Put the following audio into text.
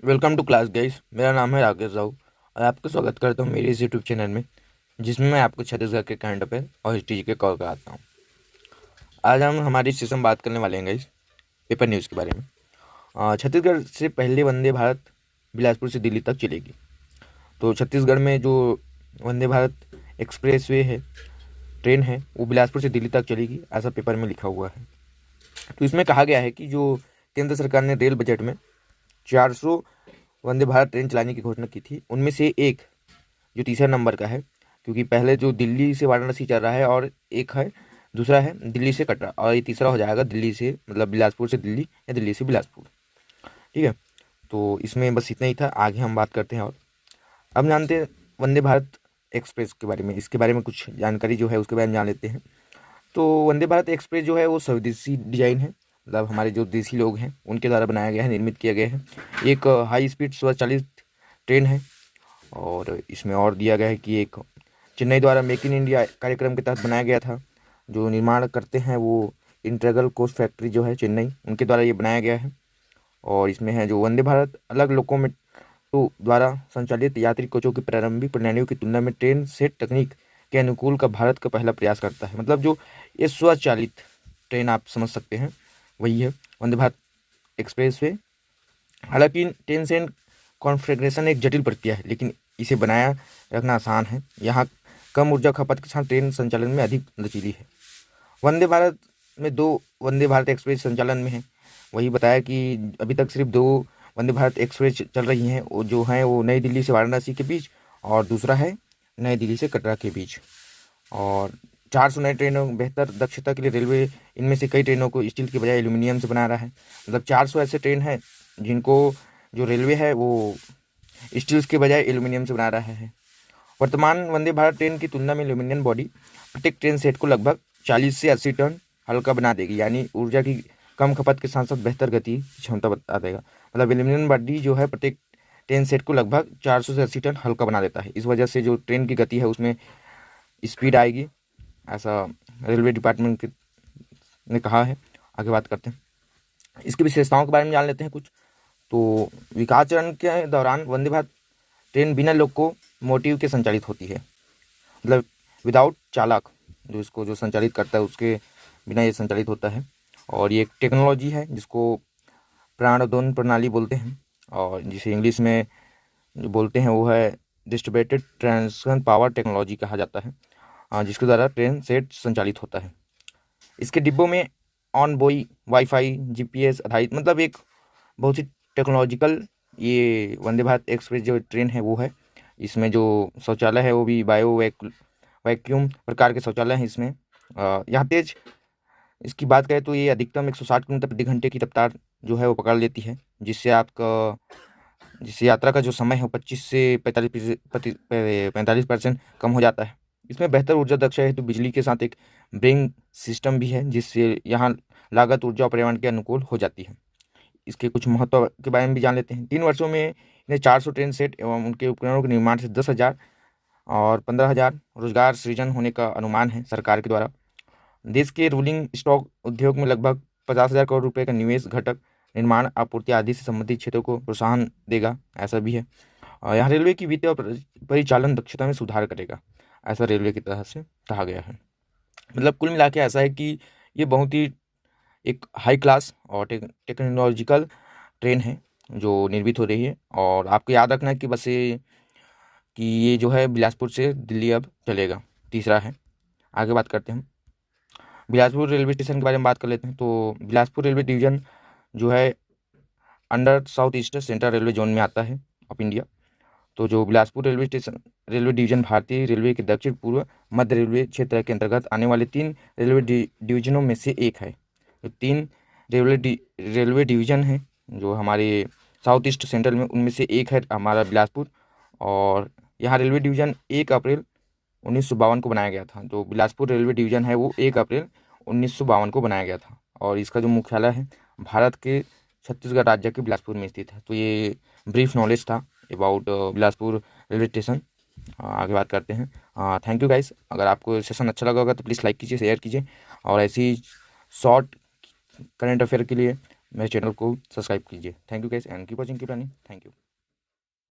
Welcome to class guys. मेरा नाम है राकेश राव और आपका स्वागत करता हूँ मेरे इस यूट्यूब चैनल में, जिसमें मैं आपको छत्तीसगढ़ के करंट अफेयर और हिस्ट्री के कवर कराता हूँ। आज हम हमारी सेशन में बात करने वाले हैं गाइस पेपर न्यूज़ के बारे में। छत्तीसगढ़ से पहले वंदे भारत बिलासपुर से दिल्ली तक चलेगी। तो छत्तीसगढ़ में जो वंदे भारत एक्सप्रेस वे है, ट्रेन है, वो बिलासपुर से दिल्ली तक चलेगी, ऐसा पेपर में लिखा हुआ है। तो इसमें कहा गया है कि जो केंद्र सरकार ने रेल बजट में 400 वंदे भारत ट्रेन चलाने की घोषणा की थी, उनमें से एक जो तीसरा नंबर का है, क्योंकि पहले जो दिल्ली से वाराणसी चल रहा है और एक है दूसरा है दिल्ली से कटरा, और ये तीसरा हो जाएगा दिल्ली से, मतलब बिलासपुर से दिल्ली या दिल्ली से बिलासपुर। ठीक है, तो इसमें बस इतना ही था। आगे हम बात करते हैं और अब जानते हैं वंदे भारत एक्सप्रेस के बारे में। इसके बारे में कुछ जानकारी जो है उसके बारे में जान लेते हैं। तो वंदे भारत एक्सप्रेस जो है वो स्वदेशी डिजाइन है, मतलब हमारे जो देसी लोग हैं उनके द्वारा बनाया गया है, निर्मित किया गया है। एक हाई स्पीड स्वचालित ट्रेन है। और इसमें और दिया गया है कि एक चेन्नई द्वारा मेक इन इंडिया कार्यक्रम के तहत बनाया गया था। जो निर्माण करते हैं वो इंटेग्रल कोच फैक्ट्री जो है चेन्नई, उनके द्वारा ये बनाया गया है। और इसमें है जो वंदे भारत अलग लोकोमेटिव द्वारा संचालित यात्री कोचों की प्रारंभिक प्रणालियों की तुलना में ट्रेन सेट तकनीक के अनुकूल का भारत का पहला प्रयास करता है। मतलब जो ये स्वचालित ट्रेन आप समझ सकते हैं, वही है वंदे भारत एक्सप्रेस वे। हालांकि ट्रेन से कॉन्फ़िगरेशन एक जटिल प्रक्रिया है, लेकिन इसे बनाया रखना आसान है। यहाँ कम ऊर्जा खपत के साथ ट्रेन संचालन में अधिक लचीली है। वंदे भारत में दो वंदे भारत एक्सप्रेस संचालन में है। वही बताया कि अभी तक सिर्फ दो वंदे भारत एक्सप्रेस चल रही हैं, वो जो हैं वो नई दिल्ली से वाराणसी के बीच, और दूसरा है नई दिल्ली से कटरा के बीच। और 400 नई ट्रेनों बेहतर दक्षता के लिए रेलवे इनमें से कई ट्रेनों को स्टील के बजाय एल्यूमिनियम से बना रहा है। मतलब 400 ऐसे ट्रेन हैं जिनको जो रेलवे है वो स्टील्स के बजाय एल्यूमिनियम से बना रहा है। वर्तमान वंदे भारत ट्रेन की तुलना में एल्यूमिनियम बॉडी प्रत्येक ट्रेन सेट को लगभग 40 से 80 टन हल्का बना देगी, यानी ऊर्जा की कम खपत के साथ साथ बेहतर गति की क्षमता बता देगा। मतलब एल्यूमिनियम बॉडी जो है प्रत्येक ट्रेन सेट को लगभग 400 से 80 टन हल्का बना देता है। इस वजह से जो ट्रेन की गति है उसमें स्पीड आएगी, ऐसा रेलवे डिपार्टमेंट ने कहा है। आगे बात करते हैं, इसकी विशेषताओं के बारे में जान लेते हैं कुछ। तो विकास चरण के दौरान वंदे भारत ट्रेन बिना लोकोमोटिव के संचालित होती है, मतलब विदाउट चालक, जो इसको जो संचालित करता है उसके बिना ये संचालित होता है। और ये एक टेक्नोलॉजी है जिसको प्राणोदन प्रणाली बोलते हैं, और जिसे इंग्लिश में जो बोलते हैं वो है डिस्ट्रीब्यूटेड ट्रांसमिशन पावर टेक्नोलॉजी कहा जाता है, जिसके द्वारा ट्रेन सेट संचालित होता है। इसके डिब्बों में ऑन बोई वाईफाई जीपीएस आधारित, मतलब एक बहुत ही टेक्नोलॉजिकल ये वंदे भारत एक्सप्रेस जो ट्रेन है वो है। इसमें जो शौचालय है वो भी वैक्यूम प्रकार के शौचालय हैं इसमें। यहाँ तेज इसकी बात करें तो ये अधिकतम 160 किलोमीटर प्रति घंटे की रफ्तार जो है वो पकड़ लेती है, जिससे यात्रा का जो समय है वो 25 से 45% कम हो जाता है। इसमें बेहतर ऊर्जा दक्षता हेतु बिजली के साथ एक ब्रेकिंग सिस्टम भी है, जिससे यहाँ लागत ऊर्जा और पर्यावरण के अनुकूल हो जाती है। इसके कुछ महत्व के बारे में भी जान लेते हैं। 3 वर्षों में इन्हें 400 ट्रेन सेट एवं उनके उपकरणों के निर्माण से 10,000 और 15,000 रोजगार सृजन होने का अनुमान है सरकार के द्वारा। देश के रूलिंग स्टॉक उद्योग में लगभग 50,000 करोड़ रुपए का निवेश घटक निर्माण आपूर्ति आदि से संबंधित क्षेत्रों को प्रोत्साहन देगा, ऐसा भी है। और यहाँ रेलवे की वित्तीय और परिचालन दक्षता में सुधार करेगा, ऐसा रेलवे की तरफ से कहा गया है। मतलब कुल मिला के ऐसा है कि ये बहुत ही एक हाई क्लास और टेक्नोलॉजिकल ट्रेन है जो निर्मित हो रही है। और आपको याद रखना है कि बस ये जो है बिलासपुर से दिल्ली अब चलेगा, तीसरा है। आगे बात करते हैं, बिलासपुर रेलवे स्टेशन के बारे में बात कर लेते हैं। तो बिलासपुर रेलवे डिवीजन जो है under south east central railway zone में आता है ऑफ इंडिया। तो जो Bilaspur railway station railway division भारतीय रेलवे के दक्षिण पूर्व मध्य रेलवे क्षेत्र के अंतर्गत आने वाले 3 रेलवे डिवीजनों में से एक है। तो 3 रेलवे डिवीजन हैं जो हमारे साउथ ईस्ट सेंट्रल में, उनमें से एक है हमारा बिलासपुर। और यहाँ रेलवे डिवीजन 1 अप्रैल 1952 को बनाया गया था। जो बिलासपुर रेलवे डिवीजन है वो 1 अप्रैल 1952 को बनाया गया था, और इसका जो मुख्यालय है भारत के छत्तीसगढ़ राज्य के बिलासपुर में स्थित है। तो ये ब्रीफ नॉलेज था अबाउट बिलासपुर रेलवे स्टेशन। आगे बात करते हैं। Thank you guys. अगर आपको सेशन अच्छा लगा होगा तो प्लीज़ लाइक कीजिए, शेयर कीजिए, और ऐसी शॉर्ट करंट अफेयर के लिए मेरे चैनल को सब्सक्राइब कीजिए। Thank you guys and keep watching keep running. Thank you.